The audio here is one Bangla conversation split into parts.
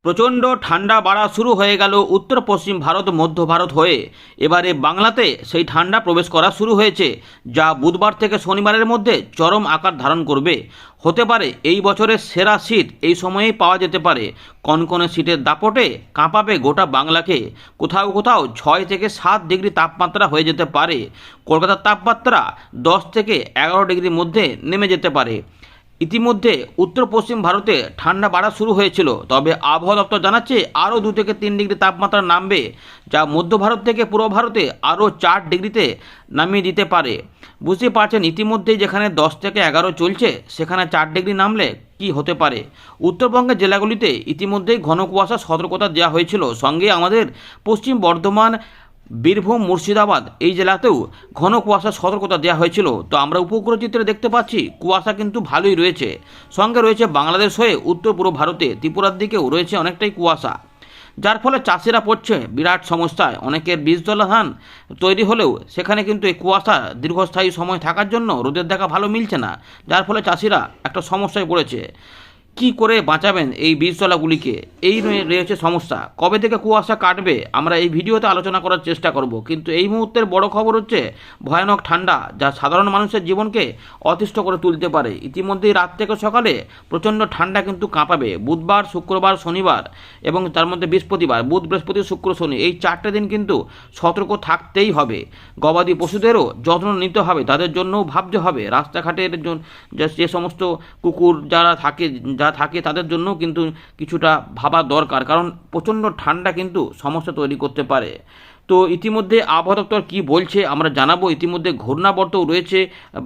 প্রচণ্ড ঠান্ডা বাড়া শুরু হয়ে গেল উত্তর পশ্চিম ভারত মধ্য ভারত হয়ে। এবারে বাংলাতে সেই ঠান্ডা প্রবেশ করা শুরু হয়েছে, যা বুধবার থেকে শনিবারের মধ্যে চরম আকার ধারণ করবে। হতে পারে এই বছরের সেরা শীত এই সময়েই পাওয়া যেতে পারে। কনকনে শীতের দাপটে কাঁপাবে গোটা বাংলাকে। কোথাও কোথাও 6 থেকে 7 ডিগ্রি তাপমাত্রা হয়ে যেতে পারে। কলকাতার তাপমাত্রা 10 থেকে 11 ডিগ্রির মধ্যে নেমে যেতে পারে। ইতিমধ্যে উত্তর পশ্চিম ভারতে ঠান্ডা বাড়া শুরু হয়েছিল, তবে আবহাওয়া দপ্তর জানাচ্ছে আরও 2 থেকে 3 ডিগ্রি তাপমাত্রা নামবে, যা মধ্য ভারত থেকে পূর্ব ভারতে আরও 4 ডিগ্রিতে নামিয়ে দিতে পারে। বুঝতে পারছেন, ইতিমধ্যেই যেখানে 10 থেকে 11 চলছে সেখানে 4 ডিগ্রি নামলে কি হতে পারে। উত্তরবঙ্গের জেলাগুলিতে ইতিমধ্যেই ঘন কুয়াশা সতর্কতা দেওয়া হয়েছিল, সঙ্গে আমাদের পশ্চিম বর্ধমান, বীরভূম, মুর্শিদাবাদ এই জেলাতেও ঘন কুয়াশার সতর্কতা দেওয়া হয়েছিল। তো আমরা উপগ্রহ চিত্রে দেখতে পাচ্ছি কুয়াশা কিন্তু ভালোই রয়েছে। সঙ্গে রয়েছে বাংলাদেশ হয়ে উত্তর পূর্ব ভারতে ত্রিপুরার দিকেও রয়েছে অনেকটাই কুয়াশা, যার ফলে চাষিরা পড়ছে বিরাট সমস্যায়। অনেকের বীজতলা ধান তৈরি হলেও সেখানে কিন্তু এই কুয়াশা দীর্ঘস্থায়ী সময় থাকার জন্য রোদের দেখা ভালো মিলছে না, যার ফলে চাষিরা একটা সমস্যায় পড়েছে। কি করে বাঁচাবেন এই বীজতলাগুলিকে, এই রয়েছে সমস্যা। কবে থেকে কুয়াশা কাটবে আমরা এই ভিডিওতে আলোচনা করার চেষ্টা করব, কিন্তু এই মুহূর্তের বড় খবর হচ্ছে ভয়ানক ঠান্ডা, যা সাধারণ মানুষের জীবনকে অতিষ্ঠ করে তুলতে পারে। ইতিমধ্যেই রাত থেকে সকালে প্রচণ্ড ঠান্ডা কিন্তু কাঁপাবে। বুধবার, শুক্রবার, শনিবার এবং তার মধ্যে বৃহস্পতিবার, বুধ, বৃহস্পতি, শুক্র, শনি এই 4টে দিন কিন্তু সতর্ক থাকতেই হবে। গবাদি পশুদেরও যত্ন নিতে হবে, তাদের জন্যও ভাবতে হবে। রাস্তাঘাটের যে সমস্ত কুকুর যারা থাকে তাদের জন্য কিন্তু কিছুটা ভাবা দরকার, কারণ প্রচণ্ড ঠান্ডা কিন্তু সমস্যা তৈরি করতে পারে। তো ইতিমধ্যে আবহাওয়া দপ্তর কী বলছে আমরা জানাবো। ইতিমধ্যে ঘূর্ণাবর্তও রয়েছে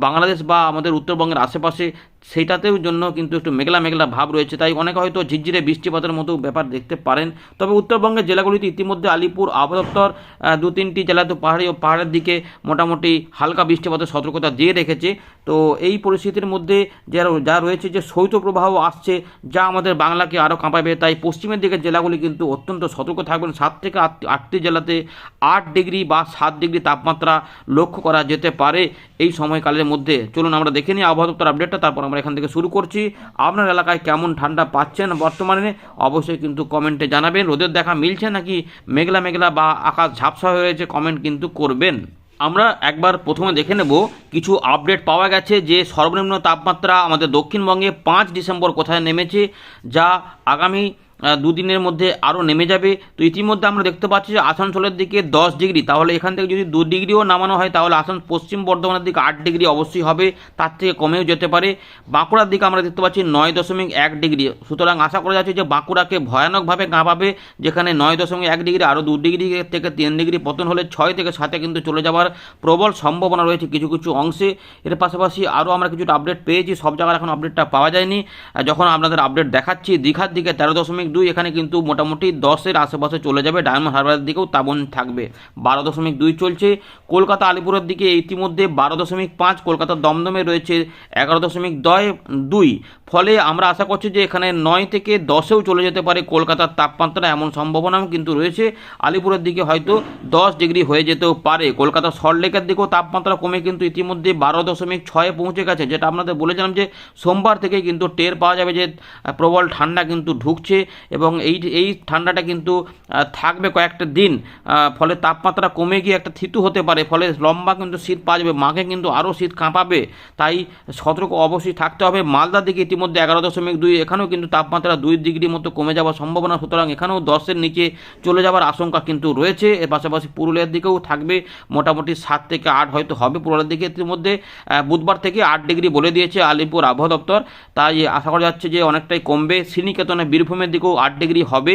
বাংলাদেশ বা আমাদের উত্তরবঙ্গের আশেপাশে, সেইটাতেও জন্য কিন্তু একটু মেঘলা মেঘলা ভাব রয়েছে, তাই অনেকে হয়তো ঝিরঝিরে বৃষ্টিপাতের মতো ব্যাপার দেখতে পারেন। তবে উত্তরবঙ্গের জেলাগুলিতে ইতিমধ্যে আলিপুর আবহাওয়া দপ্তর 2-3টি জেলাতে পাহাড়ের দিকে মোটামুটি হালকা বৃষ্টিপাতের সতর্কতা দিয়ে রেখেছে। তো এই পরিস্থিতির মধ্যে যা রয়েছে যে শৈত্যপ্রবাহ আসছে, যা আমাদের বাংলাকে আরও কাঁপাবে। তাই পশ্চিমের দিকের জেলাগুলি কিন্তু অত্যন্ত সতর্ক থাকবেন। 7 থেকে 8টি জেলাতে 8 ডিগ্রি বা 7 ডিগ্রি তাপমাত্রা লক্ষ্য করা যেতে পারে এই সময়কালের মধ্যে। চলুন আমরা দেখে নিই আবহাওয়া দপ্তর আপডেটটা, তারপর আমরা এখান থেকে শুরু করছি। আপনার এলাকায় কেমন ঠান্ডা পাচ্ছেন বর্তমানে অবশ্যই কিন্তু কমেন্টে জানাবেন। রোদের দেখা মিলছে নাকি মেঘলা মেঘলা বা আকাশ ঝাপসা হয়ে রয়েছে কমেন্ট কিন্তু করবেন। আমরা একবার প্রথমে দেখে নেব কিছু আপডেট পাওয়া গেছে যে সর্বনিম্ন তাপমাত্রা আমাদের দক্ষিণবঙ্গে 5 ডিসেম্বর কোথায় নেমেছে, যা আগামী 2 দিনের মধ্যে আরও নেমে যাবে। তো ইতিমধ্যে আমরা দেখতে পাচ্ছি যে আসানসোলের দিকে 10 ডিগ্রি, তাহলে এখান থেকে যদি 2 ডিগ্রিও নামানো হয় তাহলে পশ্চিম বর্ধমানের দিকে 8 ডিগ্রি অবশ্যই হবে, তার থেকে কমেও যেতে পারে। বাঁকুড়ার দিকে আমরা দেখতে পাচ্ছি 9.1 ডিগ্রি। সুতরাং আশা করা যাচ্ছে যে বাঁকুড়াকে ভয়ানকভাবে কাঁপাবে, যেখানে 9.1 ডিগ্রি, আরও 2 ডিগ্রি থেকে 3 ডিগ্রি পতন হলে 6 থেকে 7 কিন্তু চলে যাওয়ার প্রবল সম্ভাবনা রয়েছে কিছু কিছু অংশে। এর পাশাপাশি আরও আমরা কিছুটা আপডেট পেয়েছি, সব জায়গায় এখন আপডেটটা পাওয়া যায়নি। যখন আপনাদের আপডেট দেখাচ্ছি, দীঘার দিকে 13.2, এখানে কিন্তু মোটামুটি 10-এর আশেপাশে চলে যাবে। ডায়মন্ড হারবারের দিকেও তেমন থাকবে, 12.2 চলছে। কলকাতা আলিপুরের দিকে ইতিমধ্যে 12.5, কলকাতার দমদমে রয়েছে 11.2। ফলে আমরা আশা করছি যে এখানে 9 থেকে 10এও চলে যেতে পারে কলকাতার তাপমাত্রা, এমন সম্ভাবনাও কিন্তু রয়েছে। আলিপুরের দিকে হয়তো 10 ডিগ্রি হয়ে যেতেও পারে। কলকাতা সল্টলেকের দিকেও তাপমাত্রা কমে কিন্তু ইতিমধ্যে 12.6 পৌঁছে গেছে, যেটা আপনাদের বলেছিলাম যে সোমবার থেকে কিন্তু টের পাওয়া যাবে যে প্রবল ঠান্ডা কিন্তু ঢুকছে এবং এই ঠান্ডাটা কিন্তু থাকবে কয়েকটা দিন। ফলে তাপমাত্রা কমে গিয়ে একটা থিতু হতে পারে, ফলে লম্বা কিন্তু শীত পাওয়া যাবে, মাঘে কিন্তু আরও শীত কাঁপাবে। তাই সতর্ক অবশ্যই থাকতে হবে। মালদার দিকে ইতিমধ্যে 11.2, এখানেও কিন্তু তাপমাত্রা 2 ডিগ্রি মতো কমে যাওয়ার সম্ভাবনা, সুতরাং এখানেও 10-এর নিচে চলে যাওয়ার আশঙ্কা কিন্তু রয়েছে। এর পাশাপাশি পুরুলিয়ার দিকেও থাকবে মোটামুটি 7 থেকে 8 হয়তো হবে পুরুলিয়ার দিকে। ইতিমধ্যে বুধবার থেকে 8 ডিগ্রি বলে দিয়েছে আলিপুর আবহাওয়া দপ্তর, তাই আশা করা যাচ্ছে যে অনেকটাই কমবে। শ্রীনিকেতনে, বীরভূমের দিকেও 8 ডিগ্রি হবে,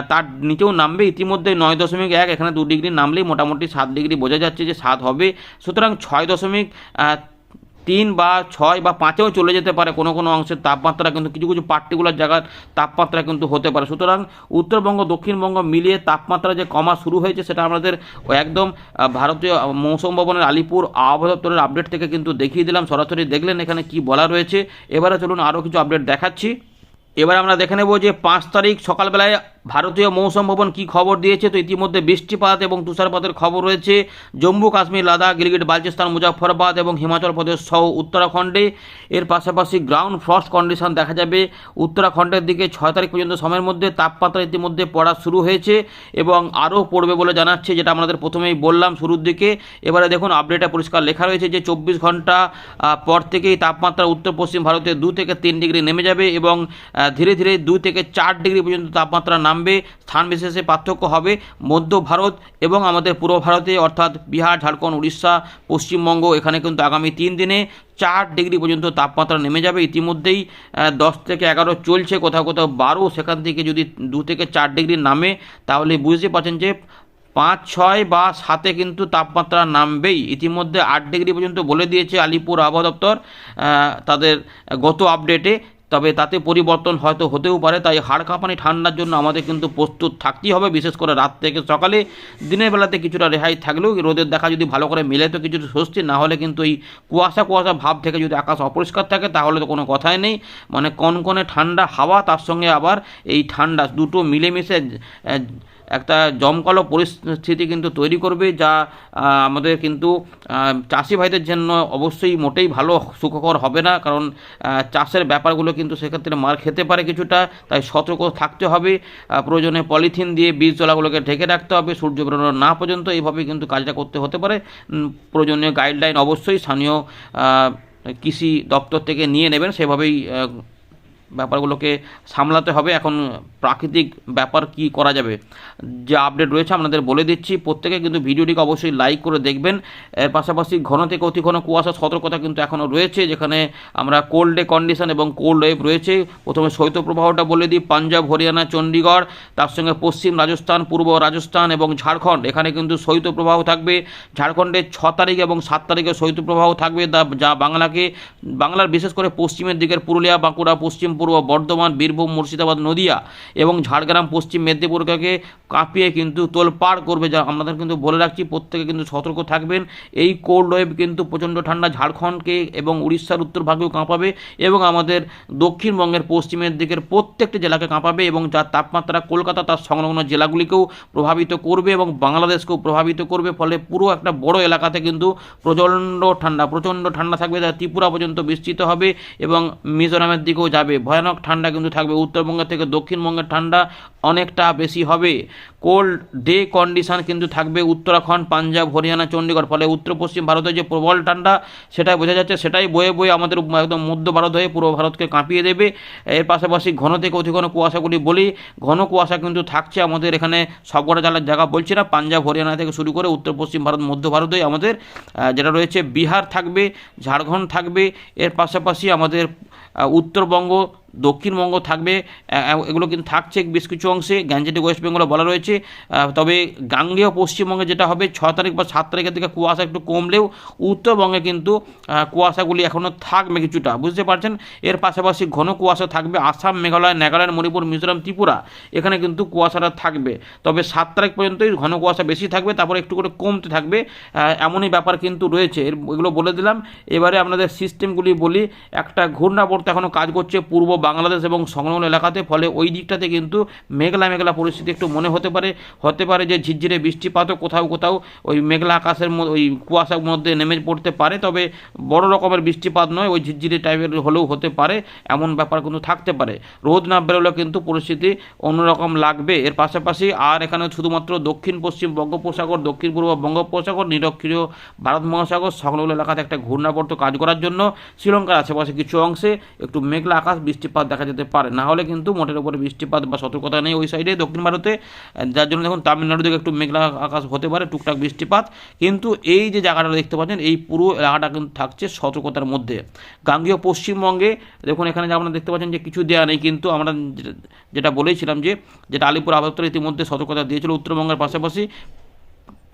তার নিচেও নামবে। ইতিমধ্যে 9.1, এখানে 2 ডিগ্রি নামলেই মোটামুটি 7 ডিগ্রি বোঝা যাচ্ছে যে 7 হবে। সুতরাং 6.3 বা 6 বা 5-এও চলে যেতে পারে কোনো কোনো অংশের তাপমাত্রা, কিন্তু কিছু কিছু পার্টিকুলার জায়গার তাপমাত্রা কিন্তু হতে পারে। সুতরাং উত্তরবঙ্গ দক্ষিণবঙ্গ মিলিয়ে তাপমাত্রা যে কমা শুরু হয়েছে সেটা আমাদের একদম ভারতীয় মৌসুম ভবনের আলিপুর আবহাওয়া দপ্তরের আপডেট থেকে কিন্তু দেখিয়ে দিলাম, সরাসরি দেখলেন এখানে কি বলা রয়েছে। এবারে চলুন আরও কিছু আপডেট দেখাচ্ছি। এবার আমরা দেখে নেব যে 5 তারিখ সকালবেলায় ভারতীয় মৌসুম ভবন কি খবর দিয়েছে, তো ইতিমধ্যে বৃষ্টিপাত এবং তুষারপাতের খবর রয়েছে জম্মু কাশ্মীর, লাদাখ, গিলগিট বালচিস্তান, মুজাফফরাবাদ এবং হিমাচল প্রদেশ সহ উত্তরাখণ্ডে। এর পাশাপাশি গ্রাউন্ড ফ্রস্ট কন্ডিশন দেখা যাবে উত্তরাখণ্ডের দিকে 6 তারিখ পর্যন্ত সময়ের মধ্যে। তাপমাত্রা ইতিমধ্যে পড়া শুরু হয়েছে এবং আরও পড়বে বলে জানাচ্ছে, যেটা আমাদের প্রথমেই বললাম শুরুর দিকে। এবারে দেখুন আপডেটে পরিষ্কার লেখা রয়েছে যে 24 ঘন্টা পর থেকেই তাপমাত্রা উত্তর পশ্চিম ভারতে 2 থেকে 3 ডিগ্রি নেমে যাবে এবং ধীরে ধীরে 2 থেকে 4 ডিগ্রি পর্যন্ত তাপমাত্রা নামবে। স্থান বিশেষে পার্থক্য হবে মধ্য ভারত এবং আমাদের পূর্ব ভারতে, অর্থাৎ বিহার, ঝাড়খণ্ড, উড়িষ্যা, পশ্চিমবঙ্গ। এখানে কিন্তু আগামী 3 দিনে 4 ডিগ্রি পর্যন্ত তাপমাত্রা নেমে যাবে। ইতিমধ্যেই 10 থেকে 11 চলছে, কোথাও কোথাও 12। সেখান থেকে যদি 2 থেকে 4 ডিগ্রি নামে তাহলে বুঝতে পারছেন যে 5, 6 বা 7-এ কিন্তু তাপমাত্রা নামবেই। ইতিমধ্যে 8 ডিগ্রি পর্যন্ত বলে দিয়েছে আলিপুর আবহাওয়া দপ্তর তাদের গত আপডেটে। তবে তাতে পরিবর্তন হয়তো হতেও পারে, তাই হাড় কাঁপানি ঠান্ডার জন্য আমাদের কিন্তু প্রস্তুত থাকতেই হবে, বিশেষ করে রাত থেকে সকালে। দিনের বেলাতে কিছুটা রেহাই থাকলেও রোদের দেখা যদি ভালো করে মেলে তো কিছুটা স্বস্তি, না হলে কিন্তু এই কুয়াশা কুয়াশা ভাব থেকে যদি আকাশ অপরিষ্কার থাকে তাহলে তো কোনো কথাই নেই। মানে কনকনে ঠান্ডা হাওয়া, তার সঙ্গে আবার এই ঠান্ডা, দুটো মিলেমিশে একটা জমকালো পরিস্থিতি কিন্তু তৈরি করবে, যা আমাদের কিন্তু চাষি ভাইদের জন্য অবশ্যই মোটেই ভালো সুখকর হবে না। কারণ চাষের ব্যাপারগুলো কিন্তু সেক্ষেত্রে মার খেতে পারে কিছুটা, তাই সতর্ক থাকতে হবে। প্রয়োজনে পলিথিন দিয়ে বীজ জলাগুলোকে ঢেকে রাখতে হবে সূর্য বেরোনো না পর্যন্ত। এইভাবেই কিন্তু কাজটা করতে হতে পারে। প্রয়োজনীয় গাইডলাইন অবশ্যই স্থানীয় কৃষি দপ্তর থেকে নিয়ে নেবেন, সেভাবেই ব্যাপারগুলোকে সামলাতে হবে। এখন প্রাকৃতিক ব্যাপার কি করা যাবে, যে আপডেট রয়েছে আপনাদের বলে দিচ্ছি। প্রত্যেকে কিন্তু ভিডিওটিকে অবশ্যই লাইক করে দেখবেন। এর পাশাপাশি ঘন থেকে অতি ঘন কুয়াশার সতর্কতা কিন্তু এখনও রয়েছে, যেখানে আমরা কোল্ড ডে কন্ডিশন এবং কোল্ড ওয়েভ রয়েছে। প্রথমে শৈত্যপ্রবাহটা বলে দিই, পাঞ্জাব, হরিয়ানা, চণ্ডীগড়, তার সঙ্গে পশ্চিম রাজস্থান, পূর্ব রাজস্থান এবং ঝাড়খণ্ড, এখানে কিন্তু শৈত্যপ্রবাহ থাকবে। ঝাড়খণ্ডে 6 তারিখ এবং 7 তারিখে শৈত্যপ্রবাহ থাকবে, যা বাংলার বিশেষ করে পশ্চিমের দিকের পুরুলিয়া, বাঁকুড়া, পশ্চিম পূর্ব বর্ধমান, বীরভূম, মুর্শিদাবাদ, নদিয়া এবং ঝাড়গ্রাম, পশ্চিম মেদিনীপুরকে কাঁপিয়ে কিন্তু তোলপাড় করবে। যা আমাদের কিন্তু বলে রাখছি, প্রত্যেকে কিন্তু সতর্ক থাকবেন। এই কোল্ড ওয়েভ কিন্তু প্রচণ্ড ঠান্ডা ঝাড়খণ্ডকে এবং উড়িষ্যার উত্তর ভাগেও কাঁপাবে এবং আমাদের দক্ষিণবঙ্গের পশ্চিমের দিকের প্রত্যেকটি জেলাকে কাঁপাবে এবং যার তাপমাত্রা কলকাতা তার সংলগ্ন জেলাগুলিকেও প্রভাবিত করবে এবং বাংলাদেশকেও প্রভাবিত করবে। ফলে পুরো একটা বড় এলাকাতে কিন্তু প্রচণ্ড ঠান্ডা থাকবে, যা ত্রিপুরা পর্যন্ত বিস্তৃত হবে এবং মিজোরামের দিকেও যাবে। ভয়ানক ঠান্ডা কিন্তু থাকবে। উত্তরবঙ্গের থেকে দক্ষিণবঙ্গের ঠান্ডা অনেকটা বেশি হবে। কোল্ড ডে কন্ডিশন কিন্তু থাকবে উত্তরাখণ্ড, পাঞ্জাব, হরিয়ানা, চণ্ডীগড়। ফলে উত্তর পশ্চিম ভারতে যে প্রবল ঠান্ডা সেটাই বোঝা যাচ্ছে, সেটাই বয়ে বয়ে আমাদের একদম মধ্য ভারত হয়ে পুরো ভারতকে কাঁপিয়ে দেবে। এর পাশাপাশি ঘন থেকে অতি ঘন কুয়াশাগুলি বলি, ঘন কুয়াশা কিন্তু থাকছে আমাদের এখানে সবকটা জেলার জায়গা বলছি না, পাঞ্জাব, হরিয়ানা থেকে শুরু করে উত্তর পশ্চিম ভারত, মধ্য ভারতেই আমাদের যেটা রয়েছে বিহার থাকবে, ঝাড়খণ্ড থাকবে। এর পাশাপাশি আমাদের উত্তরবঙ্গ, দক্ষিণবঙ্গ থাকবে, এগুলো কিন্তু থাকছে বেশ কিছু অংশে। গ্যাঞ্জেটিক ওয়েস্ট বেঙ্গলে বলা রয়েছে। তবে গাঙ্গেয় পশ্চিমবঙ্গে যেটা হবে 6 তারিখ বা 7 তারিখের দিকে কুয়াশা একটু কমলেও উত্তরবঙ্গে কিন্তু কুয়াশাগুলি এখনও থাকবে কিছুটা, বুঝতে পারছেন। এর পাশাপাশি ঘন কুয়াশা থাকবে আসাম, মেঘালয়, নাগাল্যান্ড, মণিপুর, মিজোরাম, ত্রিপুরা, এখানে কিন্তু কুয়াশাটা থাকবে। তবে 7 তারিখ পর্যন্তই ঘন কুয়াশা বেশি থাকবে, তারপরে একটু করে কমতে থাকবে, এমনই ব্যাপার কিন্তু রয়েছে। এগুলো বলে দিলাম। এবারে আপনাদের সিস্টেমগুলি বলি। একটা ঘূর্ণাবর্ত এখনও কাজ করছে পূর্ব বাংলাদেশ এবং সংলগ্ন এলাকাতে। ফলে ওই দিকটাতে কিন্তু মেঘলা পরিস্থিতি একটু মনে হতে পারে যে ঝিরঝিরে বৃষ্টিপাতও কোথাও ওই মেঘলা আকাশের ওই কুয়াশার মধ্যে নেমে পড়তে পারে। তবে বড় রকমের বৃষ্টিপাত নয়, ওই ঝিরঝিরে টাইপের হলেও হতে পারে, এমন ব্যাপার কিন্তু থাকতে পারে। রোদ না বেরোলে কিন্তু পরিস্থিতি অন্যরকম লাগবে। এর পাশাপাশি আর এখানে শুধুমাত্র দক্ষিণ পশ্চিম বঙ্গোপসাগর, দক্ষিণ পূর্ব বঙ্গোপসাগর, নিরক্ষীয় ভারত মহাসাগর সংলগ্ন এলাকাতে একটা ঘূর্ণাবর্ত কাজ করার জন্য শ্রীলঙ্কার আশেপাশে কিছু অংশে একটু মেঘলা আকাশ, বৃষ্টিপাত দেখা যেতে পারে। না হলে কিন্তু মোটের উপরে বৃষ্টিপাত বা সতর্কতা নেই ওই সাইডে দক্ষিণ ভারতে, যার জন্য দেখুন তামিলনাড়ু দিকে একটু মেঘলা আকাশ হতে পারে, টুকটাক বৃষ্টিপাত। কিন্তু এই যে জায়গাটা দেখতে পাচ্ছেন, এই পুরো এলাকাটা কিন্তু থাকছে সতর্কতার মধ্যে। গাঙ্গেয় পশ্চিমবঙ্গে দেখুন, এখানে যে আপনারা দেখতে পাচ্ছেন যে কিছু দেওয়া নেই, কিন্তু আমরা যেটা বলেছিলাম যেটা আলিপুর আবহাওয়া দপ্তর ইতিমধ্যে সতর্কতা দিয়েছিল, উত্তরবঙ্গের পাশাপাশি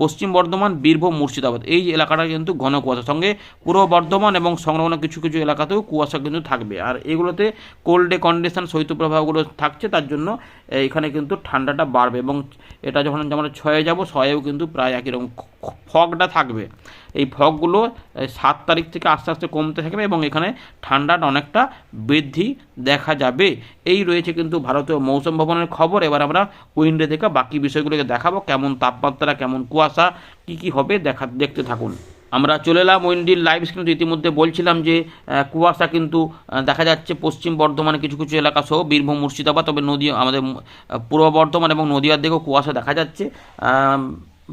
পশ্চিম বর্ধমান, বীরভূম, মুর্শিদাবাদ এই এলাকাটা কিন্তু ঘন কুয়াশার সঙ্গে পূর্ব বর্ধমান এবং সংলগ্ন কিছু এলাকাতেও কুয়াশা কিন্তু থাকবে। আর এগুলোতে কোল্ড ডে কন্ডিশন শৈত্যপ্রবাহগুলো থাকছে, তার জন্য এখানে কিন্তু ঠান্ডাটা বাড়বে এবং এটা যখন আমরা 6-এ যাব 6-এও কিন্তু প্রায় একই রকম ফগটা থাকবে। এই ফগগুলো 7 তারিখ থেকে আস্তে আস্তে কমতে থাকবে এবং এখানে ঠান্ডাটা অনেকটা বৃদ্ধি দেখা যাবে। এই রয়েছে কিন্তু ভারতীয় মৌসুম ভবনের খবর। এবার আমরা উইন্ডে থেকে বাকি বিষয়গুলোকে দেখাবো, কেমন তাপমাত্রা, কেমন কুয়াশা, কী হবে দেখতে থাকুন। আমরা চলে এলাম উইন্ডির লাইভ স্ক্রিন। ইতিমধ্যে বলছিলাম যে কুয়াশা কিন্তু দেখা যাচ্ছে পশ্চিম বর্ধমানে কিছু কিছু এলাকা সহ বীরভূম, মুর্শিদাবাদ, তবে নদীয়া আমাদের পূর্ব বর্ধমান এবং নদীয়ার দিকেও কুয়াশা দেখা যাচ্ছে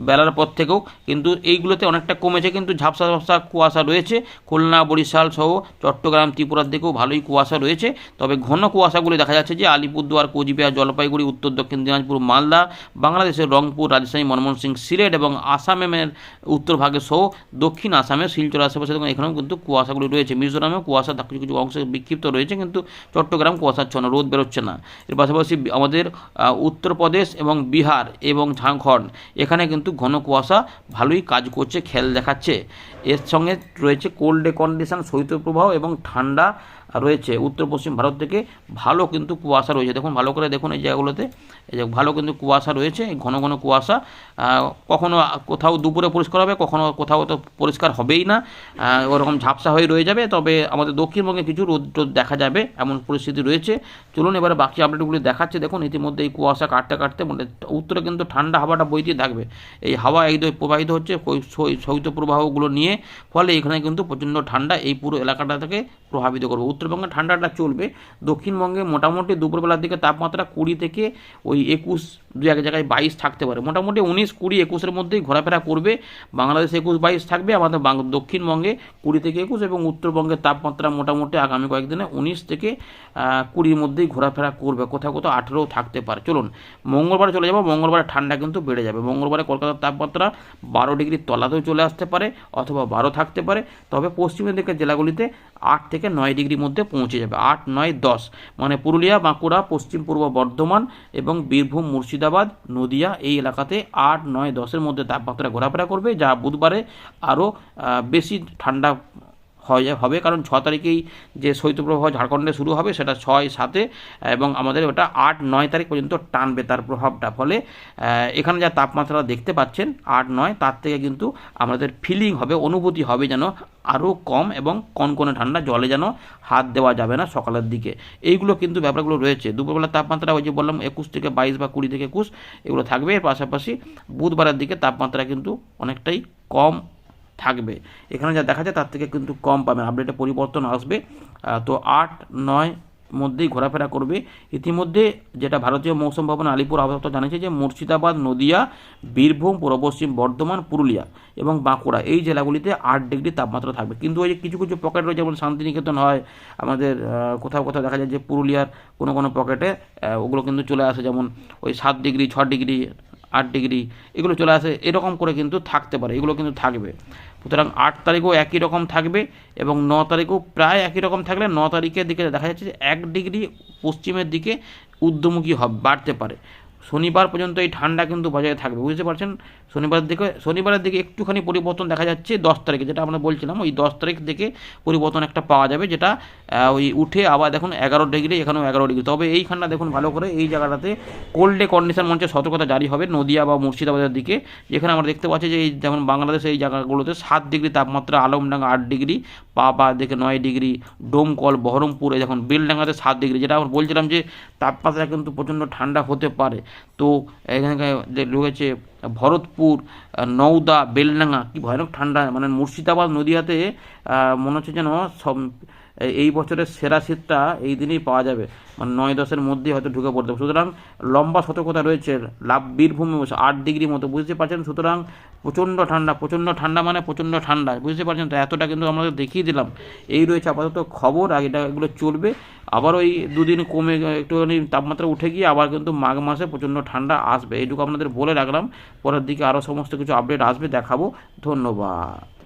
বেলার পর থেকেও, কিন্তু এইগুলোতে অনেকটা কমেছে, কিন্তু ঝাপসা ঝাপসা কুয়াশা রয়েছে। খুলনা, বরিশাল সহ চট্টগ্রাম, ত্রিপুরার দিকেও ভালোই কুয়াশা রয়েছে। তবে ঘন কুয়াশাগুলি দেখা যাচ্ছে যে আলিপুরদুয়ার, কোচবিহার, জলপাইগুড়ি, উত্তর দক্ষিণ দিনাজপুর, মালদা, বাংলাদেশের রংপুর, রাজশাহী, ময়মনসিংহ, সিলেট এবং আসামের উত্তর ভাগে সহ দক্ষিণ আসামে শিলচর আশেপাশে এখানেও কিন্তু কুয়াশাগুলি রয়েছে। মিজোরামেও কুয়াশা কিছু কিছু অংশে বিক্ষিপ্ত রয়েছে, কিন্তু চট্টগ্রাম কুয়াশাচ্ছন্ন, রোদ বেরোচ্ছে না। এর পাশাপাশি আমাদের উত্তরপ্রদেশ এবং বিহার এবং ঝাড়খণ্ড এখানে কিন্তু ঘন কুয়াশা ভালোই কাজ করছে, খেল দেখাচ্ছে। এর সঙ্গে রয়েছে কোল্ড ডে কন্ডিশন, শৈত্যপ্রবাহ এবং ঠান্ডা রয়েছে। উত্তর পশ্চিম ভারত থেকে ভালো কিন্তু কুয়াশা রয়েছে। দেখুন, ভালো করে দেখুন এই জায়গাগুলোতে, এই যে ভালো কিন্তু কুয়াশা রয়েছে, ঘন ঘন কুয়াশা। কখনো কোথাও দুপুরে পরিষ্কার হবে, কখনো কোথাও তো পরিষ্কার হবেই না, ওরকম ঝাপসা হয়ে রয়ে যাবে। তবে আমাদের দক্ষিণবঙ্গে কিছু রোদ টোদ দেখা যাবে, এমন পরিস্থিতি রয়েছে। চলুন এবারে বাকি আপডেটগুলি দেখাচ্ছে। দেখুন, ইতিমধ্যে এই কুয়াশা কাটতে কাটতে উত্তরে কিন্তু ঠান্ডা হাওয়াটা বইতে থাকবে। এই হাওয়া এই প্রবাহিত হচ্ছে শৈত্যপ্রবাহগুলো নিয়ে, ফলে এখানে কিন্তু প্রচণ্ড ঠান্ডা এই পুরো এলাকাটা থেকে প্রভাবিত করবে। উত্তরবঙ্গে ঠান্ডাটা চলবে। দক্ষিণবঙ্গে মোটামুটি দুপুরবেলার দিকে তাপমাত্রা 20 থেকে 21, দু এক জায়গায় 22 থাকতে পারে। মোটামুটি 19, 20, 21-এর মধ্যেই ঘোরাফেরা করবে। বাংলাদেশে 21, 22 থাকবে। আমাদের দক্ষিণবঙ্গে 20 থেকে 21 এবং উত্তরবঙ্গের তাপমাত্রা মোটামুটি আগামী কয়েকদিনে 19 থেকে 20-র মধ্যেই ঘোরাফেরা করবে। কোথাও কোথাও 18-ও থাকতে পারে। চলুন মঙ্গলবারে চলে যাবো। মঙ্গলবারে ঠান্ডা কিন্তু বেড়ে যাবে। মঙ্গলবারে কলকাতার তাপমাত্রা 12 ডিগ্রির তলাতেও চলে আসতে পারে অথবা 12 থাকতে পারে। তবে পশ্চিমের দিকের জেলাগুলিতে 8 থেকে 9 ডিগ্রির মধ্যে পৌঁছে যাবে। 8, 9, 10 মানে পুরুলিয়া, বাঁকুড়া, পশ্চিম পূর্ব বর্ধমান এবং বীরভূম, মুর্শিদাবাদ, নদিয়া এই এলাকাতে 8, 9, 10-এর মধ্যে তাপমাত্রা ঘোরাফেরা করবে, যা বুধবারে আরও বেশি ঠান্ডা হবে। কারণ 6 তারিখেই যে শৈত্যপ্রবাহ ঝাড়খণ্ডে শুরু হবে, সেটা 6, 7 এবং আমাদের ওটা 8, 9 তারিখ পর্যন্ত টানবে তার প্রভাবটা। ফলে এখানে যা তাপমাত্রা দেখতে পাচ্ছেন 8, 9, তার থেকে কিন্তু আমাদের ফিলিং হবে, অনুভূতি হবে যেন আরও কম এবং কনকনে ঠান্ডা, জলে যেন হাত দেওয়া যাবে না সকালের দিকে। এইগুলো কিন্তু ব্যাপারগুলো রয়েছে। দুপুরবেলার তাপমাত্রা ওই যে বললাম 21 থেকে 22 বা 20 থেকে 21 এগুলো থাকবে। এর পাশাপাশি বুধবারের দিকে তাপমাত্রা কিন্তু অনেকটাই কম থাকবে। এখানে যা দেখা যায় তার থেকে কিন্তু কম পাবেন। আপডেটে পরিবর্তন আসবে। তো 8, 9 মধ্যেই ঘোরাফেরা করবে। ইতিমধ্যে যেটা ভারতীয় মৌসুম ভবন আলিপুর আবহাওয়া দপ্তর জানিয়েছে যে মুর্শিদাবাদ, নদিয়া, বীরভূম, পূর্ব পশ্চিম বর্ধমান, পুরুলিয়া এবং বাঁকুড়া এই জেলাগুলিতে 8 ডিগ্রি তাপমাত্রা থাকবে। কিন্তু ওই যে কিছু কিছু পকেট রয়েছে, যেমন শান্তিনিকেতন হয় আমাদের, কোথাও কোথাও দেখা যায় যে পুরুলিয়ার কোনো কোনো পকেটে ওগুলো কিন্তু চলে আসে, যেমন ওই 7 ডিগ্রি, 6 ডিগ্রি, 8 ডিগ্রি এগুলো চলে আসে। এরকম করে কিন্তু থাকতে পারে, এগুলো কিন্তু থাকবে। সুতরাং 8 তারিখও একই রকম থাকবে এবং 9 তারিখও প্রায় একই রকম থাকলে 9 তারিখের দিকে দেখা যাচ্ছে যে 1 ডিগ্রি পশ্চিমের দিকে ঊর্ধ্বমুখী বাড়তে পারে। শনিবার পর্যন্ত এই ঠান্ডা কিন্তু বজায় থাকবে, বুঝতে পারছেন। শনিবারের দিকে একটুখানি পরিবর্তন দেখা যাচ্ছে 10 তারিখে, যেটা আমরা বলছিলাম ওই 10 তারিখ থেকে পরিবর্তন একটা পাওয়া যাবে, যেটা ওই উঠে আবার দেখুন 11 ডিগ্রি, এখানেও 11 ডিগ্রি। তবে এইখানটা দেখুন ভালো করে, এই জায়গাটাতে কোল্ড ডে কন্ডিশন মঞ্চে সতর্কতা জারি হবে নদিয়া বা মুর্শিদাবাদের দিকে, যেখানে আমরা দেখতে পাচ্ছি যে এই যেমন বাংলাদেশে এই জায়গাগুলোতে 7 ডিগ্রি তাপমাত্রা, আলমডাঙ্গা 8 ডিগ্রি, পা দিকে 9 ডিগ্রি, ডোমকল, বহরমপুর, এই দেখুন বেলডাঙ্গাতে 7 ডিগ্রি, যেটা আমরা বলছিলাম যে তাপমাত্রা কিন্তু প্রচণ্ড ঠান্ডা হতে পারে। তো এখানে রয়েছে ভরতপুর, নওদা, বেলডাঙ্গা, কি ভয়ানক ঠান্ডা। মানে মুর্শিদাবাদ, নদিয়াতে মনে হচ্ছে যেন সব এই বছরের সেরা শীতটা এই দিনেই পাওয়া যাবে, মানে 9-10-এর মধ্যেই হয়তো ঢুকে পড়তে হবে। সুতরাং লম্বা সতর্কতা রয়েছে। বীরভূমে 8 ডিগ্রি মতো, বুঝতে পারছেন। সুতরাং প্রচণ্ড ঠান্ডা মানে প্রচণ্ড ঠান্ডা, বুঝতে পারছেন। তো এতটা কিন্তু আমরা দেখিয়ে দিলাম। এই রয়েছে আপাতত খবর, আর এগুলো চলবে। আবার ওই দুদিন কমে একটুখানি তাপমাত্রা উঠে গিয়ে আবার কিন্তু মাঘ মাসে প্রচণ্ড ঠান্ডা আসবে। এইটুকু আপনাদের বলে রাখলাম। পরের দিকে আরও সমস্ত কিছু আপডেট আসবে, দেখাবো। ধন্যবাদ।